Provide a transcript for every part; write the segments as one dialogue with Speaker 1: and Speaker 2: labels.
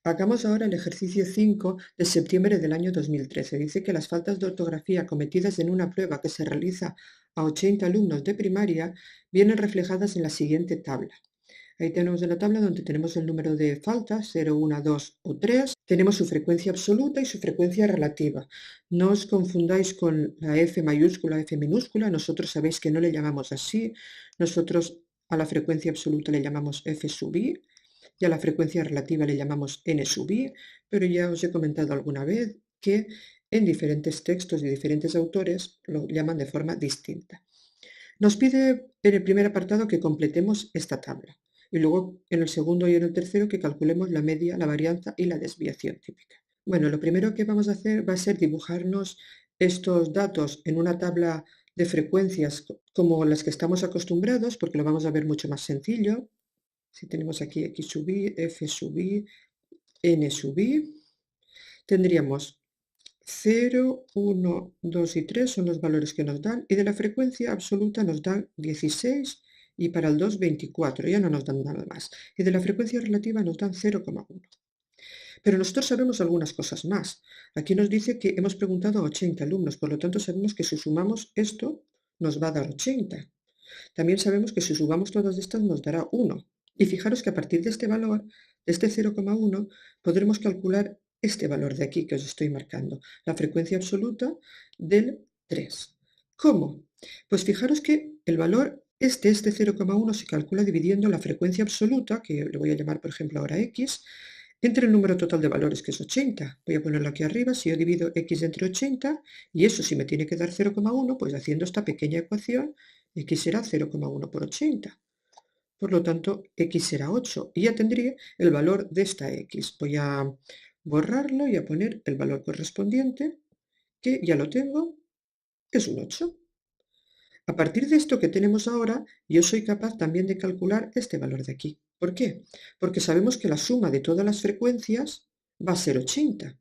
Speaker 1: Hagamos ahora el ejercicio 5 de septiembre del año 2013. Dice que las faltas de ortografía cometidas en una prueba que se realiza a 80 alumnos de primaria vienen reflejadas en la siguiente tabla. Ahí tenemos en la tabla donde tenemos el número de faltas, 0, 1, 2 o 3. Tenemos su frecuencia absoluta y su frecuencia relativa. No os confundáis con la F mayúscula, F minúscula. Nosotros sabéis que no le llamamos así. Nosotros a la frecuencia absoluta le llamamos F sub i y a la frecuencia relativa le llamamos n sub i, pero ya os he comentado alguna vez que en diferentes textos de diferentes autores lo llaman de forma distinta. Nos pide en el primer apartado que completemos esta tabla y luego en el segundo y en el tercero que calculemos la media, la varianza y la desviación típica. Bueno, lo primero que vamos a hacer va a ser dibujarnos estos datos en una tabla de frecuencias como las que estamos acostumbrados, porque lo vamos a ver mucho más sencillo. Si tenemos aquí x sub i, f sub i, n sub i, tendríamos 0, 1, 2 y 3 son los valores que nos dan, y de la frecuencia absoluta nos dan 16 y para el 2 24, ya no nos dan nada más. Y de la frecuencia relativa nos dan 0,1. Pero nosotros sabemos algunas cosas más. Aquí nos dice que hemos preguntado a 80 alumnos, por lo tanto sabemos que si sumamos esto nos va a dar 80. También sabemos que si sumamos todas estas nos dará 1. Y fijaros que a partir de este valor, de este 0,1, podremos calcular este valor de aquí que os estoy marcando, la frecuencia absoluta del 3. ¿Cómo? Pues fijaros que el valor este 0,1 se calcula dividiendo la frecuencia absoluta, que le voy a llamar por ejemplo ahora x, entre el número total de valores, que es 80. Voy a ponerlo aquí arriba. Si yo divido x entre 80, y eso si me tiene que dar 0,1, pues haciendo esta pequeña ecuación, x será 0,1 por 80. Por lo tanto, x será 8. Y ya tendría el valor de esta x. Voy a borrarlo y a poner el valor correspondiente, que ya lo tengo, es un 8. A partir de esto que tenemos ahora, yo soy capaz también de calcular este valor de aquí. ¿Por qué? Porque sabemos que la suma de todas las frecuencias va a ser 80.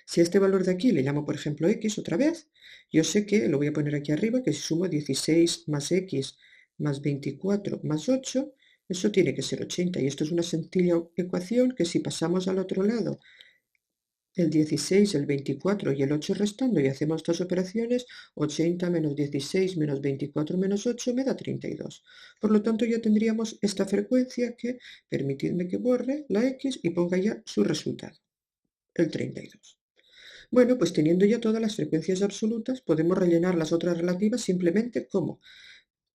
Speaker 1: Si a este valor de aquí le llamo, por ejemplo, x otra vez, yo sé que, lo voy a poner aquí arriba, que si sumo 16 más x más 24 más 8, eso tiene que ser 80. Y esto es una sencilla ecuación que si pasamos al otro lado el 16, el 24 y el 8 restando y hacemos estas operaciones, 80 menos 16 menos 24 menos 8 me da 32. Por lo tanto ya tendríamos esta frecuencia que, permitidme que borre la x y ponga ya su resultado, el 32. Bueno, pues teniendo ya todas las frecuencias absolutas, podemos rellenar las otras relativas simplemente como,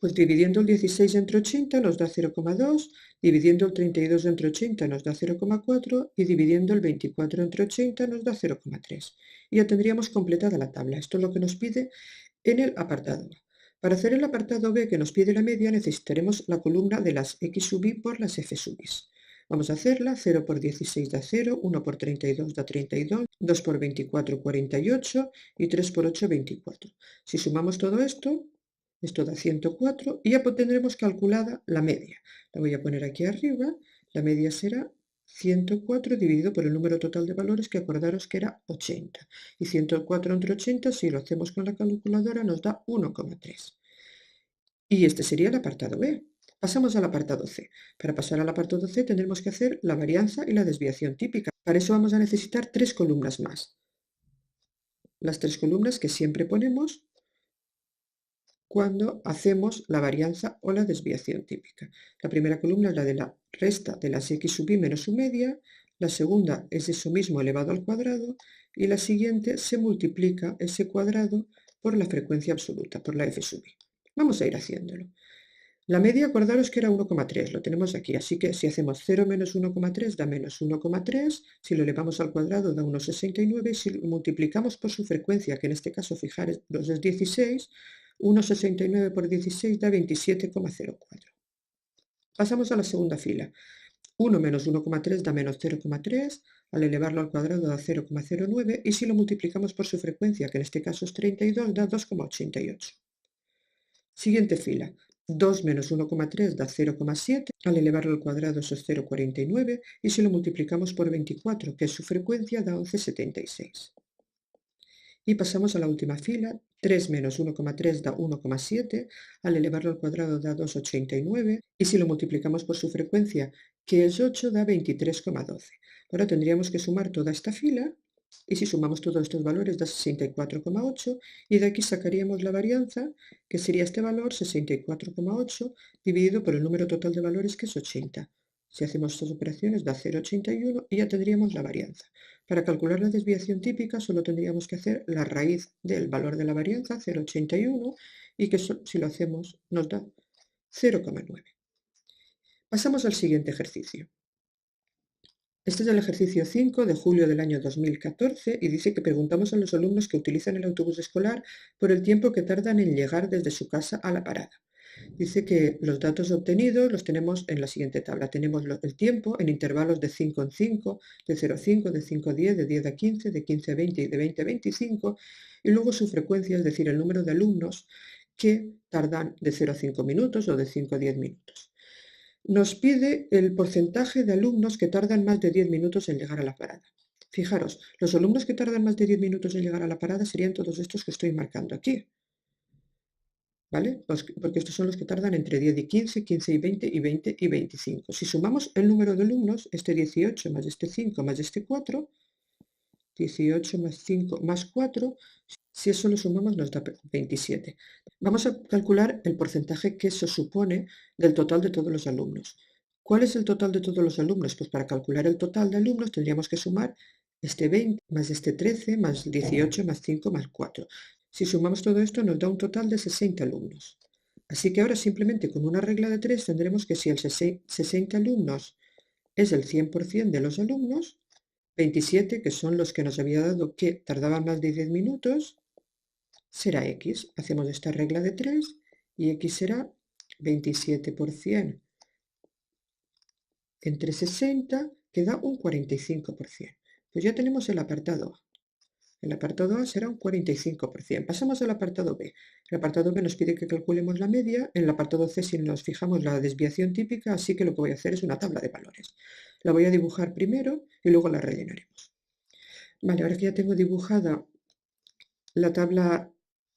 Speaker 1: pues dividiendo el 16 entre 80 nos da 0,2, dividiendo el 32 entre 80 nos da 0,4 y dividiendo el 24 entre 80 nos da 0,3. Y ya tendríamos completada la tabla. Esto es lo que nos pide en el apartado A. Para hacer el apartado B que nos pide la media necesitaremos la columna de las x sub i por las f sub i. Vamos a hacerla. 0 por 16 da 0, 1 por 32 da 32, 2 por 24 48 y 3 por 8 24. Si sumamos todo esto da 104 y ya tendremos calculada la media. La voy a poner aquí arriba. La media será 104 dividido por el número total de valores, que acordaros que era 80. Y 104 entre 80, si lo hacemos con la calculadora, nos da 1,3. Y este sería el apartado B. Pasamos al apartado C. Para pasar al apartado C tendremos que hacer la varianza y la desviación típica. Para eso vamos a necesitar 3 columnas más. Las 3 columnas que siempre ponemos cuando hacemos la varianza o la desviación típica. La primera columna es la de la resta de las x sub i menos su media, la segunda es eso mismo elevado al cuadrado y la siguiente se multiplica ese cuadrado por la frecuencia absoluta, por la f sub i. Vamos a ir haciéndolo. La media, acordaros que era 1,3, lo tenemos aquí, así que si hacemos 0 menos 1,3 da menos 1,3, si lo elevamos al cuadrado da 1,69 y si lo multiplicamos por su frecuencia, que en este caso fijaros es 16, 1,69 por 16 da 27,04. Pasamos a la segunda fila. 1 menos 1,3 da menos 0,3, al elevarlo al cuadrado da 0,09 y si lo multiplicamos por su frecuencia, que en este caso es 32, da 2,88. Siguiente fila. 2 menos 1,3 da 0,7, al elevarlo al cuadrado eso es 0,49 y si lo multiplicamos por 24, que es su frecuencia, da 11,76. Y pasamos a la última fila. 3 menos 1,3 da 1,7, al elevarlo al cuadrado da 2,89 y si lo multiplicamos por su frecuencia, que es 8 da 23,12. Ahora tendríamos que sumar toda esta fila, y si sumamos todos estos valores da 64,8, y de aquí sacaríamos la varianza, que sería este valor, 64,8, dividido por el número total de valores, que es 80. Si hacemos estas operaciones da 0,81 y ya tendríamos la varianza. Para calcular la desviación típica solo tendríamos que hacer la raíz del valor de la varianza, 0,81, y que si lo hacemos nos da 0,9. Pasamos al siguiente ejercicio. Este es el ejercicio 5 de julio del año 2014 y dice que preguntamos a los alumnos que utilizan el autobús escolar por el tiempo que tardan en llegar desde su casa a la parada. Dice que los datos obtenidos los tenemos en la siguiente tabla. Tenemos el tiempo en intervalos de 5 en 5, de 0 a 5, de 5 a 10, de 10 a 15, de 15 a 20 y de 20 a 25, y luego su frecuencia, es decir, el número de alumnos que tardan de 0 a 5 minutos o de 5 a 10 minutos. Nos pide el porcentaje de alumnos que tardan más de 10 minutos en llegar a la parada. Fijaros, los alumnos que tardan más de 10 minutos en llegar a la parada serían todos estos que estoy marcando aquí, ¿vale? Porque estos son los que tardan entre 10 y 15, 15 y 20 y 20 y 25. Si sumamos el número de alumnos, este 18 más este 5 más este 4, 18 más 5 más 4, si eso lo sumamos nos da 27. Vamos a calcular el porcentaje que eso supone del total de todos los alumnos. ¿Cuál es el total de todos los alumnos? Pues para calcular el total de alumnos tendríamos que sumar este 20 más este 13 más 18 más 5 más 4. Si sumamos todo esto nos da un total de 60 alumnos. Así que ahora simplemente con una regla de 3 tendremos que si el 60 alumnos es el 100% de los alumnos, 27, que son los que nos había dado que tardaban más de 10 minutos, será x. Hacemos esta regla de 3 y x será 27% entre 60, que da un 45%. Pues ya tenemos el apartado A. El apartado A será un 45%. Pasamos al apartado B. El apartado B nos pide que calculemos la media. En el apartado C, si nos fijamos, la desviación típica, así que lo que voy a hacer es una tabla de valores. La voy a dibujar primero y luego la rellenaremos. Vale, ahora que ya tengo dibujada la tabla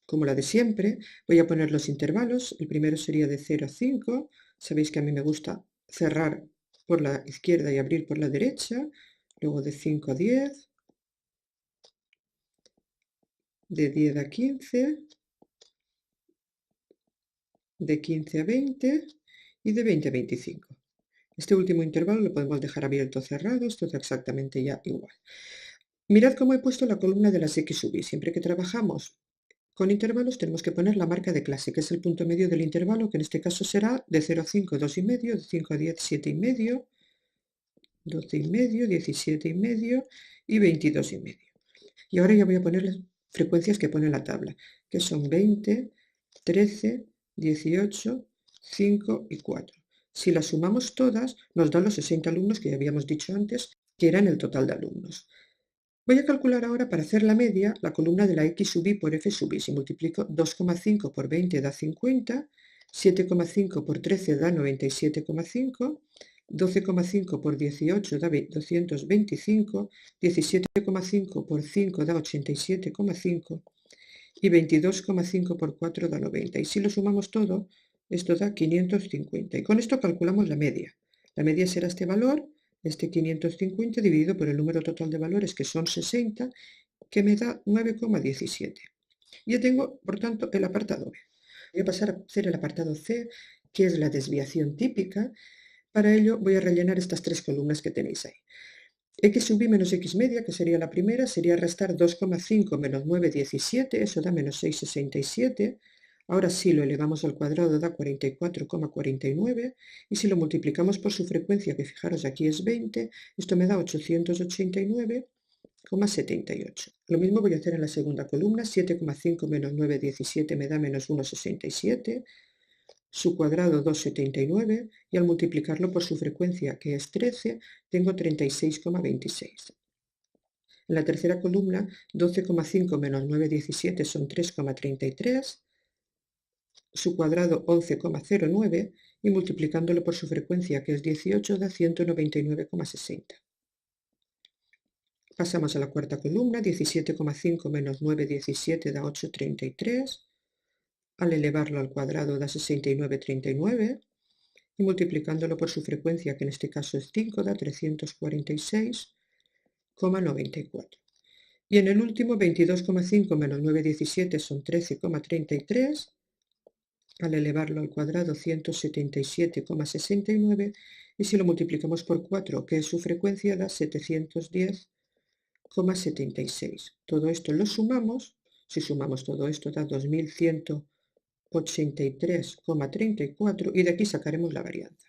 Speaker 1: como la de siempre, voy a poner los intervalos. El primero sería de 0 a 5. Sabéis que a mí me gusta cerrar por la izquierda y abrir por la derecha. Luego de 5 a 10, de 10 a 15, de 15 a 20 y de 20 a 25. Este último intervalo lo podemos dejar abierto o cerrado, esto es exactamente ya igual. Mirad cómo he puesto la columna de las X sub y. Siempre que trabajamos con intervalos tenemos que poner la marca de clase, que es el punto medio del intervalo, que en este caso será de 0 a 5, 2,5, de 5 a 10, 7,5, 12,5, 17,5 y 22,5. Y ahora ya voy a poner las frecuencias que pone la tabla, que son 20, 13, 18, 5 y 4. Si las sumamos todas, nos dan los 60 alumnos que ya habíamos dicho antes, que eran el total de alumnos. Voy a calcular ahora, para hacer la media, la columna de la X sub i por F sub i. Si multiplico 2,5 por 20 da 50, 7,5 por 13 da 97,5, 12,5 por 18 da 225, 17,5 por 5 da 87,5 y 22,5 por 4 da 90. Y si lo sumamos todo, esto da 550. Y con esto calculamos la media. La media será este valor, este 550 dividido por el número total de valores, que son 60, que me da 9,17. Ya tengo, por tanto, el apartado B. Voy a pasar a hacer el apartado C, que es la desviación típica. Para ello voy a rellenar estas tres columnas que tenéis ahí. X sub i menos x media, que sería la primera, sería restar 2,5 menos 9,17, eso da menos 6,67. Ahora si lo elevamos al cuadrado da 44,49, y si lo multiplicamos por su frecuencia, que fijaros aquí es 20, esto me da 889,78. Lo mismo voy a hacer en la segunda columna, 7,5 menos 9,17 me da menos 1,67, su cuadrado 2,79 y al multiplicarlo por su frecuencia, que es 13, tengo 36,26. En la tercera columna, 12,5 menos 9,17 son 3,33, su cuadrado 11,09 y multiplicándolo por su frecuencia, que es 18, da 199,60. Pasamos a la cuarta columna, 17,5 menos 9,17 da 8,33. Al elevarlo al cuadrado da 69,39 y multiplicándolo por su frecuencia, que en este caso es 5, da 346,94. Y en el último, 22,5 menos 9,17 son 13,33. Al elevarlo al cuadrado, 177,69. Y si lo multiplicamos por 4, que es su frecuencia, da 710,76. Todo esto lo sumamos. Si sumamos todo esto, da 2183,34. Y de aquí sacaremos la varianza.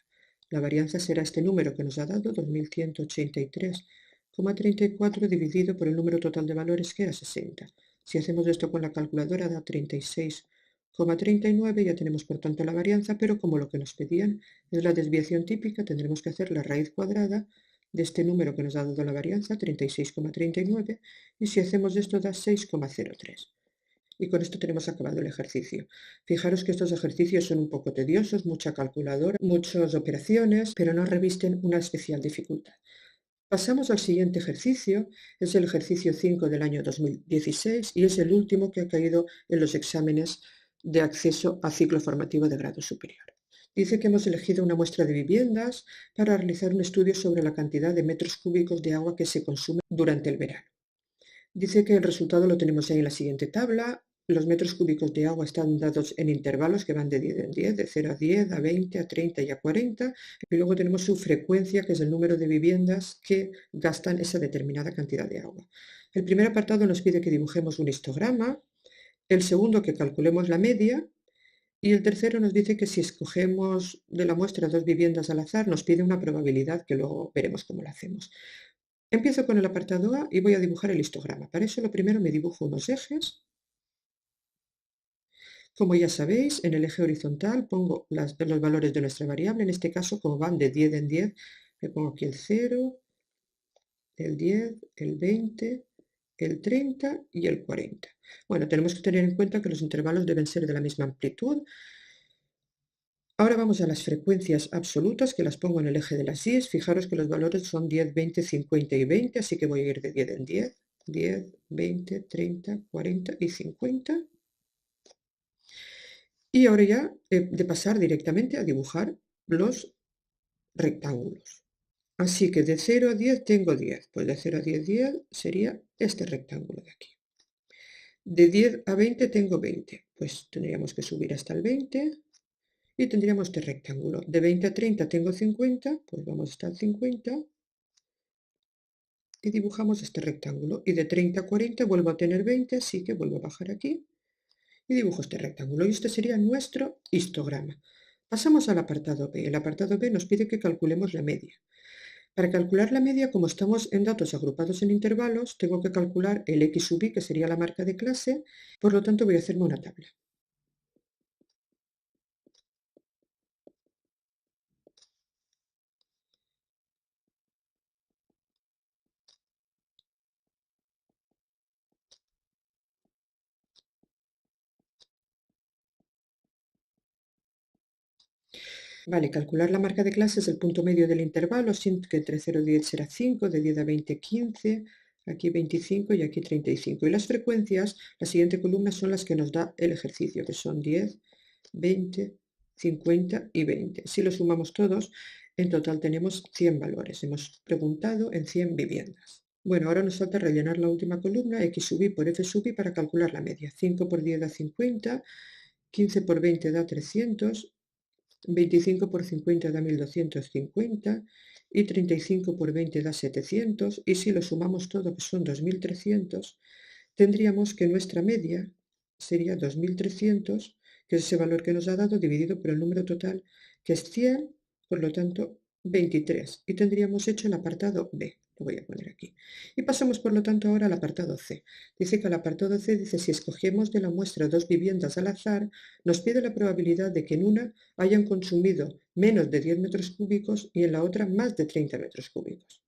Speaker 1: La varianza será este número que nos ha dado, 2183,34, dividido por el número total de valores, que era 60. Si hacemos esto con la calculadora, da 36,39. Ya tenemos por tanto la varianza, pero como lo que nos pedían es la desviación típica, tendremos que hacer la raíz cuadrada de este número que nos ha dado la varianza, 36,39, y si hacemos esto da 6,03. Y con esto tenemos acabado el ejercicio. Fijaros que estos ejercicios son un poco tediosos, mucha calculadora, muchas operaciones, pero no revisten una especial dificultad. Pasamos al siguiente ejercicio, es el ejercicio 5 del año 2016 y es el último que ha caído en los exámenes de acceso a ciclo formativo de grado superior. Dice que hemos elegido una muestra de viviendas para realizar un estudio sobre la cantidad de metros cúbicos de agua que se consume durante el verano. Dice que el resultado lo tenemos ahí en la siguiente tabla. Los metros cúbicos de agua están dados en intervalos que van de 10 en 10, de 0 a 10, a 20, a 30 y a 40. Y luego tenemos su frecuencia, que es el número de viviendas que gastan esa determinada cantidad de agua. El primer apartado nos pide que dibujemos un histograma. El segundo, que calculemos la media. Y el tercero nos dice que si escogemos de la muestra dos viviendas al azar, nos pide una probabilidad, que luego veremos cómo la hacemos. Empiezo con el apartado A y voy a dibujar el histograma. Para eso lo primero me dibujo unos ejes. Como ya sabéis, en el eje horizontal pongo los valores de nuestra variable. En este caso, como van de 10 en 10, me pongo aquí el 0, el 10, el 20, el 30 y el 40. Bueno, tenemos que tener en cuenta que los intervalos deben ser de la misma amplitud. Ahora vamos a las frecuencias absolutas, que las pongo en el eje de las Y. Fijaros que los valores son 10, 20, 50 y 20, así que voy a ir de 10 en 10. 10, 20, 30, 40 y 50. Y ahora ya he de pasar directamente a dibujar los rectángulos. Así que de 0 a 10 tengo 10. Pues de 0 a 10, 10 sería este rectángulo de aquí. De 10 a 20 tengo 20. Pues tendríamos que subir hasta el 20. Y tendríamos este rectángulo. De 20 a 30 tengo 50, pues vamos hasta el 50 y dibujamos este rectángulo. Y de 30 a 40 vuelvo a tener 20, así que vuelvo a bajar aquí y dibujo este rectángulo. Y este sería nuestro histograma. Pasamos al apartado B. El apartado B nos pide que calculemos la media. Para calcular la media, como estamos en datos agrupados en intervalos, tengo que calcular el x sub i, que sería la marca de clase, por lo tanto voy a hacerme una tabla. Vale, calcular la marca de clase es el punto medio del intervalo, siendo que entre 0 y 10 será 5, de 10 a 20, 15, aquí 25 y aquí 35. Y las frecuencias, la siguiente columna son las que nos da el ejercicio, que son 10, 20, 50 y 20. Si lo sumamos todos, en total tenemos 100 valores. Hemos preguntado en 100 viviendas. Bueno, ahora nos falta rellenar la última columna, x sub i por f sub i, para calcular la media. 5 por 10 da 50, 15 por 20 da 300, 25 por 50 da 1250 y 35 por 20 da 700, y si lo sumamos todo, que son 2300, tendríamos que nuestra media sería 2300, que es ese valor que nos ha dado, dividido por el número total, que es 100, por lo tanto 23, y tendríamos hecho el apartado B. Lo voy a poner aquí. Y pasamos, por lo tanto, ahora al apartado C. Dice que el apartado C dice: si escogemos de la muestra dos viviendas al azar, nos pide la probabilidad de que en una hayan consumido menos de 10 metros cúbicos y en la otra más de 30 metros cúbicos.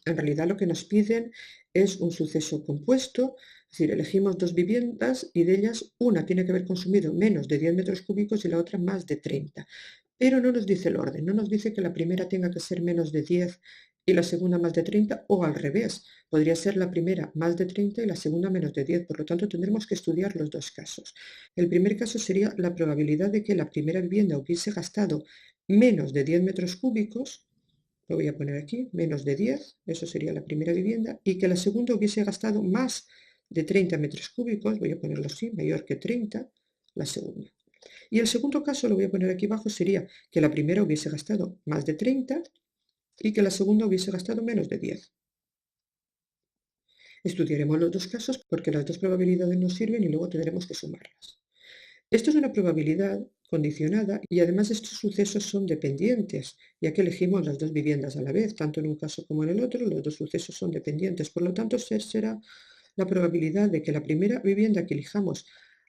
Speaker 1: En realidad lo que nos piden es un suceso compuesto, es decir, elegimos dos viviendas y de ellas una tiene que haber consumido menos de 10 metros cúbicos y la otra más de 30. Pero no nos dice el orden, no nos dice que la primera tenga que ser menos de 10 y la segunda más de 30, o al revés. Podría ser la primera más de 30 y la segunda menos de 10, por lo tanto tendremos que estudiar los dos casos. El primer caso sería la probabilidad de que la primera vivienda hubiese gastado menos de 10 metros cúbicos, lo voy a poner aquí, menos de 10, eso sería la primera vivienda, y que la segunda hubiese gastado más de 30 metros cúbicos, voy a ponerlo así, mayor que 30, la segunda. Y el segundo caso, lo voy a poner aquí abajo, sería que la primera hubiese gastado más de 30 y que la segunda hubiese gastado menos de 10. Estudiaremos los dos casos porque las dos probabilidades nos sirven y luego tendremos que sumarlas. Esto es una probabilidad condicionada y además estos sucesos son dependientes, ya que elegimos las dos viviendas a la vez, tanto en un caso como en el otro, los dos sucesos son dependientes. Por lo tanto, será la probabilidad de que la primera vivienda que elijamos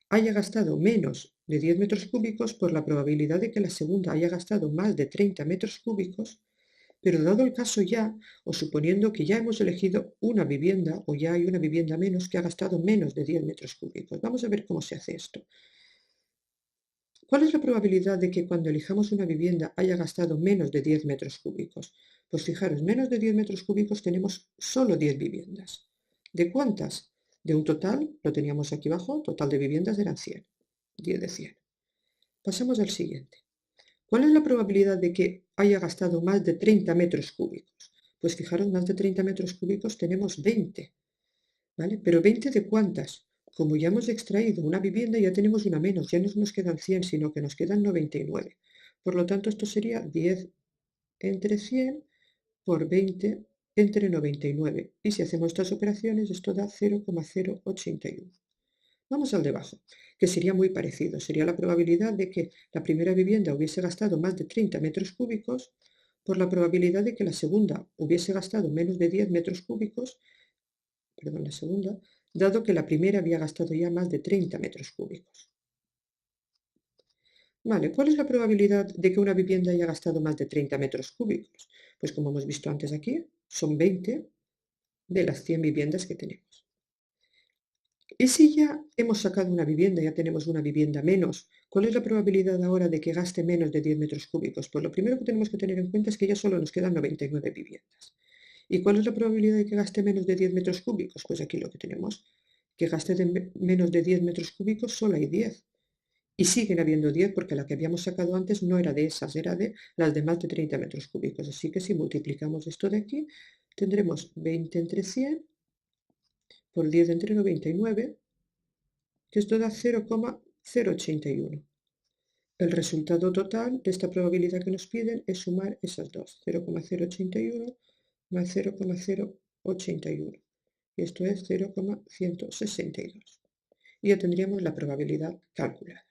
Speaker 1: haya gastado menos de 10 metros cúbicos por la probabilidad de que la segunda haya gastado más de 30 metros cúbicos, pero dado el caso ya, o suponiendo que ya hemos elegido una vivienda o ya hay una vivienda menos que ha gastado menos de 10 metros cúbicos. Vamos a ver cómo se hace esto. ¿Cuál es la probabilidad de que cuando elijamos una vivienda haya gastado menos de 10 metros cúbicos? Pues fijaros, menos de 10 metros cúbicos tenemos solo 10 viviendas. ¿De cuántas? De un total, lo teníamos aquí abajo, total de viviendas eran 100, 10 de 100. Pasamos al siguiente. ¿Cuál es la probabilidad de que haya gastado más de 30 metros cúbicos? Pues fijaros, más de 30 metros cúbicos tenemos 20, ¿vale? Pero ¿20 de cuántas? Como ya hemos extraído una vivienda, ya tenemos una menos, ya no nos quedan 100, sino que nos quedan 99. Por lo tanto, esto sería 10 entre 100 por 20 entre 99. Y si hacemos estas operaciones, esto da 0,081. Vamos al de abajo, que sería muy parecido. Sería la probabilidad de que la primera vivienda hubiese gastado más de 30 metros cúbicos por la probabilidad de que la segunda hubiese gastado menos de 10 metros cúbicos, perdón, la segunda, dado que la primera había gastado ya más de 30 metros cúbicos. Vale, ¿cuál es la probabilidad de que una vivienda haya gastado más de 30 metros cúbicos? Pues como hemos visto antes aquí, son 20 de las 100 viviendas que tenemos. Y si ya hemos sacado una vivienda, ya tenemos una vivienda menos, ¿cuál es la probabilidad ahora de que gaste menos de 10 metros cúbicos? Pues lo primero que tenemos que tener en cuenta es que ya solo nos quedan 99 viviendas. ¿Y cuál es la probabilidad de que gaste menos de 10 metros cúbicos? Pues aquí lo que tenemos, que gaste menos de 10 metros cúbicos solo hay 10. Y siguen habiendo 10 porque la que habíamos sacado antes no era de esas, era de las de más de 30 metros cúbicos. Así que si multiplicamos esto de aquí, tendremos 20 entre 100 por 10 entre 99, que esto da 0,081. El resultado total de esta probabilidad que nos piden es sumar esas dos, 0,081 más 0,081. Y esto es 0,162. Y ya tendríamos la probabilidad calculada.